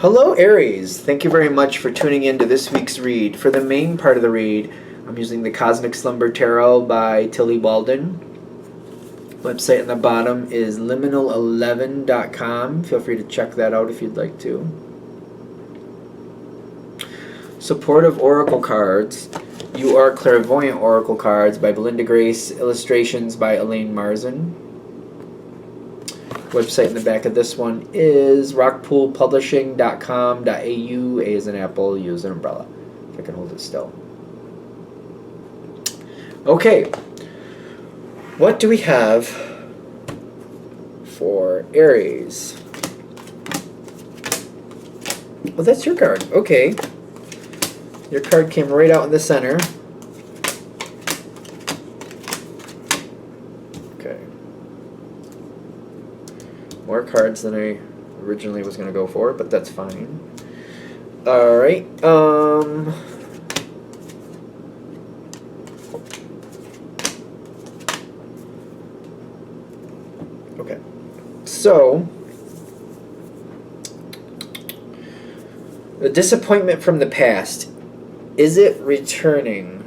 Hello, Aries. Thank you very much for tuning in to this week's read. For the main part of the read, I'm using the Cosmic Slumber Tarot by Tilly Walden. Website on the bottom is liminal11.com. Feel free to check that out if you'd like to. Supportive Oracle Cards. You Are Clairvoyant Oracle Cards by Belinda Grace. Illustrations by Elaine Marzin. Website in the back of this one is rockpoolpublishing.com.au. A is an apple, U is an umbrella. If I can hold it still. Okay. What do we have for Aries? Well, that's your card. Okay. Your card came right out in the center. Okay. More cards than I originally was going to go for, but that's fine. Alright. Okay. So, the disappointment from the past. Is it returning?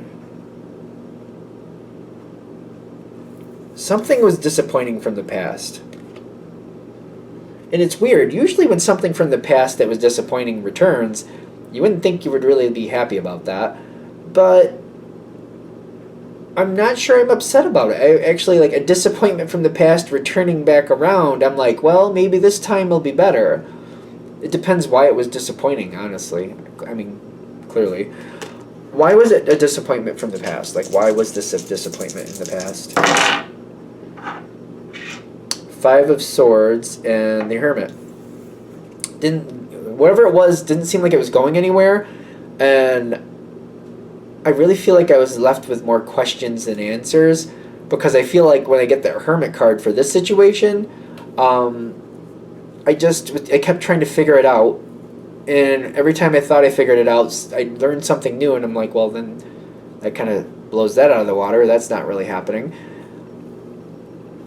Something was disappointing from the past. And it's weird. Usually when something from the past that was disappointing returns, you wouldn't think you would really be happy about that. But I'm not sure I'm upset about it. I actually, like, a disappointment from the past returning back around, I'm like, well, maybe this time will be better. It depends why it was disappointing, honestly. I mean, clearly. Why was it a disappointment from the past? Like, why was this a disappointment in the past? Five of Swords and the Hermit. Whatever it was, didn't seem like it was going anywhere, and I really feel like I was left with more questions than answers, because I feel like when I get the Hermit card for this situation, I kept trying to figure it out, and every time I thought I figured it out, I learned something new, and I'm like, well, then that kind of blows that out of the water. That's not really happening.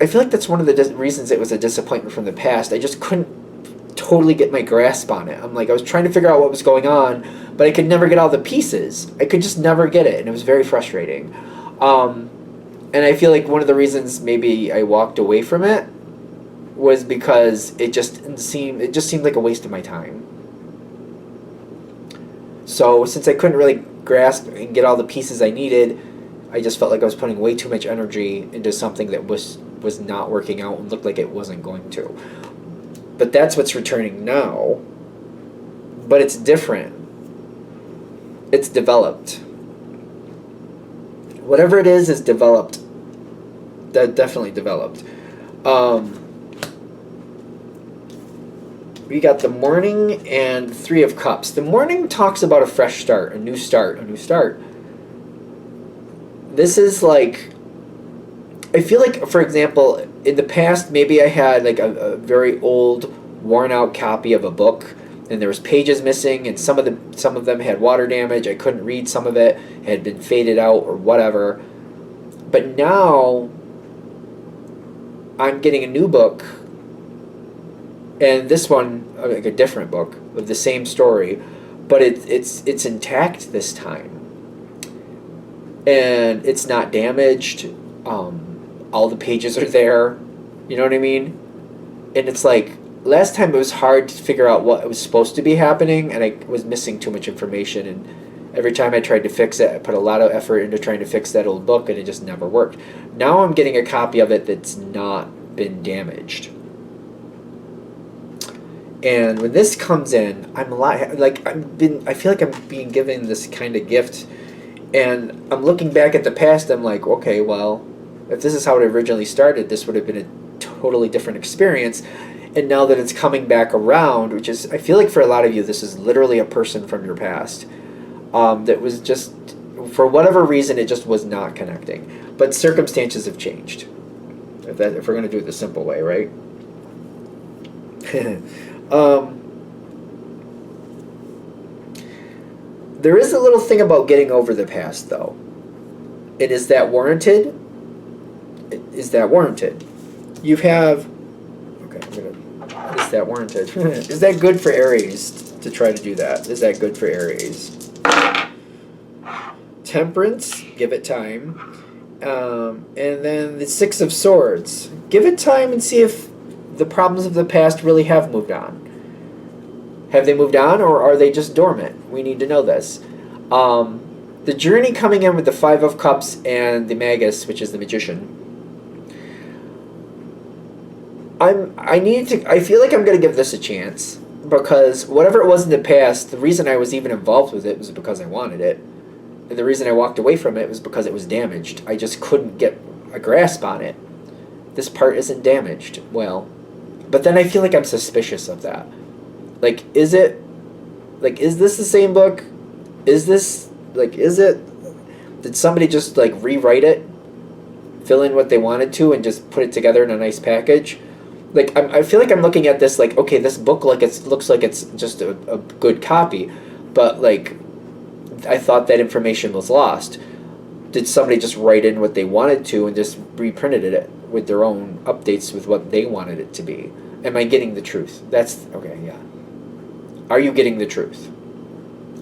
I feel like that's one of the reasons it was a disappointment from the past. I just couldn't totally get my grasp on it. I'm like, I was trying to figure out what was going on, but I could never get all the pieces. I could just never get it, and it was very frustrating. And I feel like one of the reasons maybe I walked away from it was because it just seemed like a waste of my time. So since I couldn't really grasp and get all the pieces I needed, I just felt like I was putting way too much energy into something that was not working out and looked like it wasn't going to. But that's what's returning now. But it's different. It's developed. Whatever it is developed. That definitely developed. We got the Morning and Three of Cups. The Morning talks about a fresh start, a new start. This is like, I feel like, for example, in the past, maybe I had like a very old, worn out copy of a book, and there was pages missing, and some of them had water damage. I couldn't read some of it, had been faded out or whatever. But now I'm getting a new book, and this one, like a different book with the same story, but it's intact this time. And it's not damaged. All the pages are there. You know what I mean? And it's like, last time it was hard to figure out what was supposed to be happening, and I was missing too much information, and every time I tried to fix it, I put a lot of effort into trying to fix that old book, and it just never worked. Now I'm getting a copy of it that's not been damaged. And when this comes in, I'm a lot, like, I feel like I'm being given this kind of gift, and I'm looking back at the past, I'm like, okay, well, if this is how it originally started, this would have been a totally different experience. And now that it's coming back around, which is, I feel like for a lot of you, this is literally a person from your past that was just, for whatever reason, it just was not connecting. But circumstances have changed. If we're going to do it the simple way, right? There is a little thing about getting over the past, though. And is that warranted? Is that warranted? You have... Okay, I'm going to... Is that warranted? Is that good for Aries? to try to do that. Is that good for Aries? Temperance, give it time. And then the Six of Swords. Give it time and see if the problems of the past really have moved on. Have they moved on, or are they just dormant? We need to know this. The Journey coming in with the Five of Cups and the Magus, which is the Magician. I feel like I'm going to give this a chance, because whatever it was in the past, the reason I was even involved with it was because I wanted it. And the reason I walked away from it was because it was damaged. I just couldn't get a grasp on it. This part isn't damaged. Well, but then I feel like I'm suspicious of that. Like, is this the same book? Is it? Did somebody just, like, rewrite it? Fill in what they wanted to and just put it together in a nice package? Like, I feel like I'm looking at this like, okay, this book, like, looks like it's just a good copy. But, like, I thought that information was lost. Did somebody just write in what they wanted to and just reprinted it with their own updates with what they wanted it to be? Am I getting the truth? That's, okay, yeah. Are you getting the truth?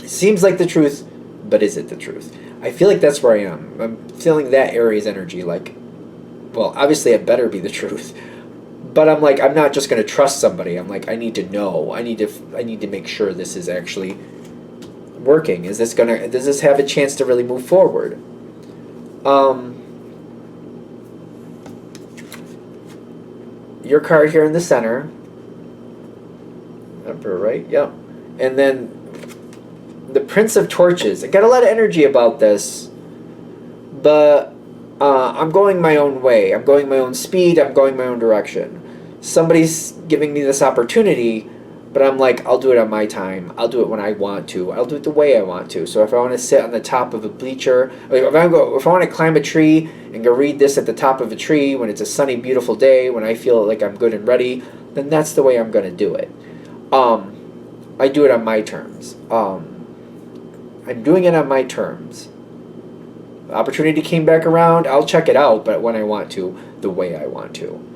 It seems like the truth, but is it the truth? I feel like that's where I am. I'm feeling that Aries energy, like, well, obviously it better be the truth. But I'm like, I'm not just going to trust somebody. I'm like, I need to know. I need to make sure this is actually working. Does this have a chance to really move forward? Your card here in the center. Emperor, right? Yeah. And then the Prince of Torches. I got a lot of energy about this, but I'm going my own way. I'm going my own speed. I'm going my own direction. Somebody's giving me this opportunity, but I'm like, I'll do it on my time. I'll do it when I want to. I'll do it the way I want to. So if I want to sit on the top of a bleacher, if I want to climb a tree and go read this at the top of a tree when it's a sunny, beautiful day, when I feel like I'm good and ready, then that's the way I'm going to do it. I do it on my terms. I'm doing it on my terms. The opportunity came back around, I'll check it out, but when I want to, the way I want to.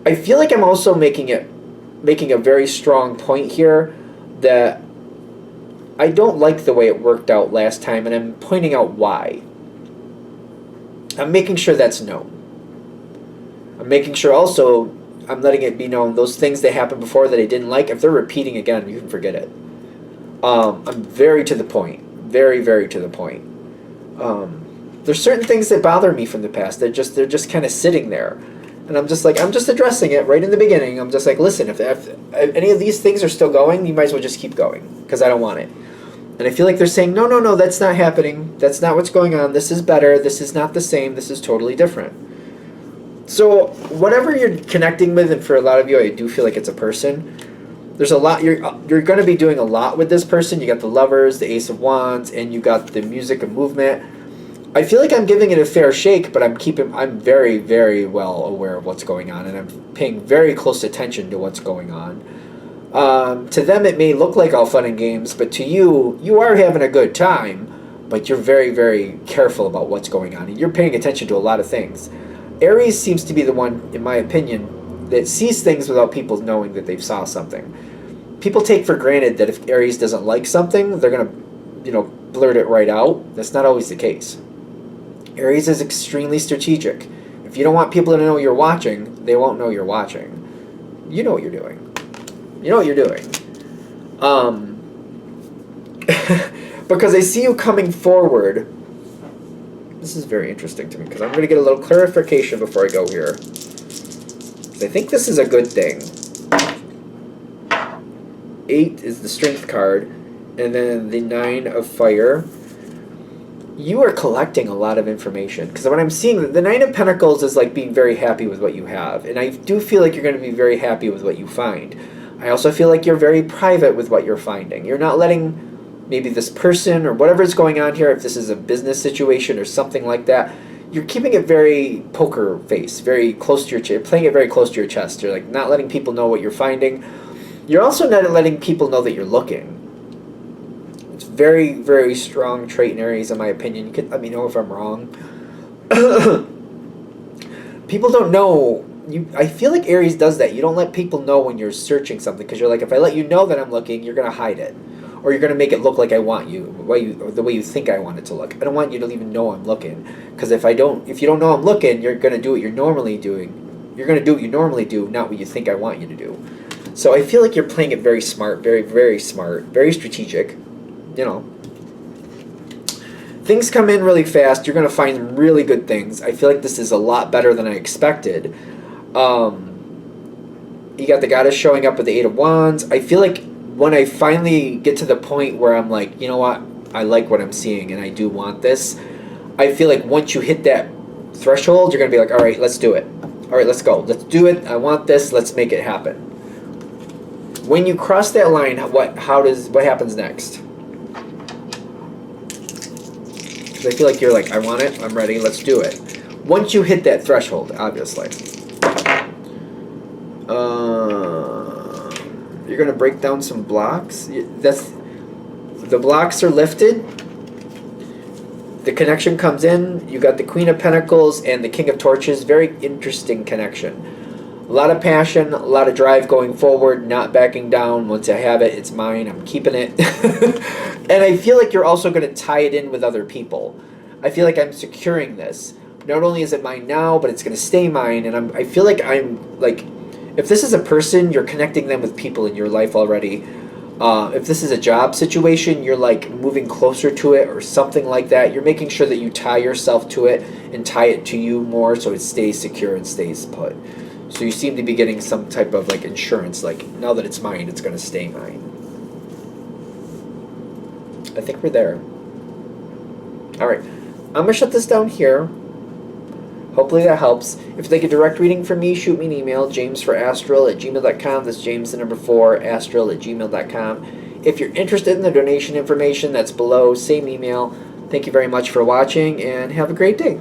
I feel like I'm also making a very strong point here that I don't like the way it worked out last time, and I'm pointing out why. I'm making sure that's known. I'm making sure also I'm letting it be known those things that happened before that I didn't like, if they're repeating again, you can forget it. I'm very to the point. Very, very to the point. There's certain things that bother me from the past. They're just kind of sitting there. And I'm just addressing it right in the beginning. I'm just like, listen, if any of these things are still going, you might as well just keep going, because I don't want it. And I feel like they're saying, no, that's not happening. That's not what's going on. This is better. This is not the same. This is totally different. So whatever you're connecting with, and for a lot of you, I do feel like it's a person. There's a lot, you're going to be doing a lot with this person. You got the Lovers, the Ace of Wands, and you got the Music and Movement. I feel like I'm giving it a fair shake, but I'm very, very well aware of what's going on, and I'm paying very close attention to what's going on. To them, it may look like all fun and games, but to you, you are having a good time, but you're very, very careful about what's going on, and you're paying attention to a lot of things. Aries seems to be the one, in my opinion, that sees things without people knowing that they've saw something. People take for granted that if Aries doesn't like something, they're going to, blurt it right out. That's not always the case. Aries is extremely strategic. If you don't want people to know you're watching, they won't know you're watching. You know what you're doing. You know what you're doing. Because I see you coming forward. This is very interesting to me, because I'm going to get a little clarification before I go here. I think this is a good thing. 8 is the Strength card, and then the 9 of Fire. You are collecting a lot of information, because what I'm seeing, the 9 of Pentacles is like being very happy with what you have, and I do feel like you're going to be very happy with what you find. I also feel like you're very private with what you're finding. You're not letting maybe this person or whatever is going on here, if this is a business situation or something like that, you're keeping it very poker face, very close to your chest, playing it very close to your chest. You're like not letting people know what you're finding. You're also not letting people know that you're looking. It's very, very strong trait in Aries, in my opinion. You can let me know if I'm wrong. People don't know I feel like Aries does that. You don't let people know when you're searching something because you're like, if I let you know that I'm looking, you're gonna hide it, or you're gonna make it look like I want you, the way you think I want it to look. I don't want you to even know I'm looking, because if you don't know I'm looking, you're gonna do what you're normally doing. You're gonna do what you normally do, not what you think I want you to do. So I feel like you're playing it very smart, very smart, very strategic. You know. Things come in really fast. You're going to find really good things. I feel like this is a lot better than I expected. You got the goddess showing up with the Eight of Wands. I feel like when I finally get to the point where I'm like, you know what, I like what I'm seeing and I do want this, I feel like once you hit that threshold, you're going to be like, all right, let's do it. All right, let's go. Let's do it. I want this. Let's make it happen. When you cross that line, what happens next? Because I feel like you're like, I want it, I'm ready, let's do it. Once you hit that threshold, obviously. You're going to break down some blocks. The blocks are lifted. The connection comes in. You got the Queen of Pentacles and the King of Torches. Very interesting connection. A lot of passion, a lot of drive going forward, not backing down. Once I have it, it's mine. I'm keeping it. And I feel like you're also going to tie it in with other people. I feel like I'm securing this. Not only is it mine now, but it's going to stay mine. And I feel like I'm like, if this is a person, you're connecting them with people in your life already. If this is a job situation, you're like moving closer to it or something like that. You're making sure that you tie yourself to it and tie it to you more so it stays secure and stays put. So you seem to be getting some type of like insurance, like now that it's mine, it's going to stay mine. I think we're there. All right, I'm going to shut this down here. Hopefully that helps. If you'd like a direct reading from me, shoot me an email, jamesforastral@gmail.com. That's James the number 4, astral@gmail.com. If you're interested in the donation information, that's below, same email. Thank you very much for watching, and have a great day.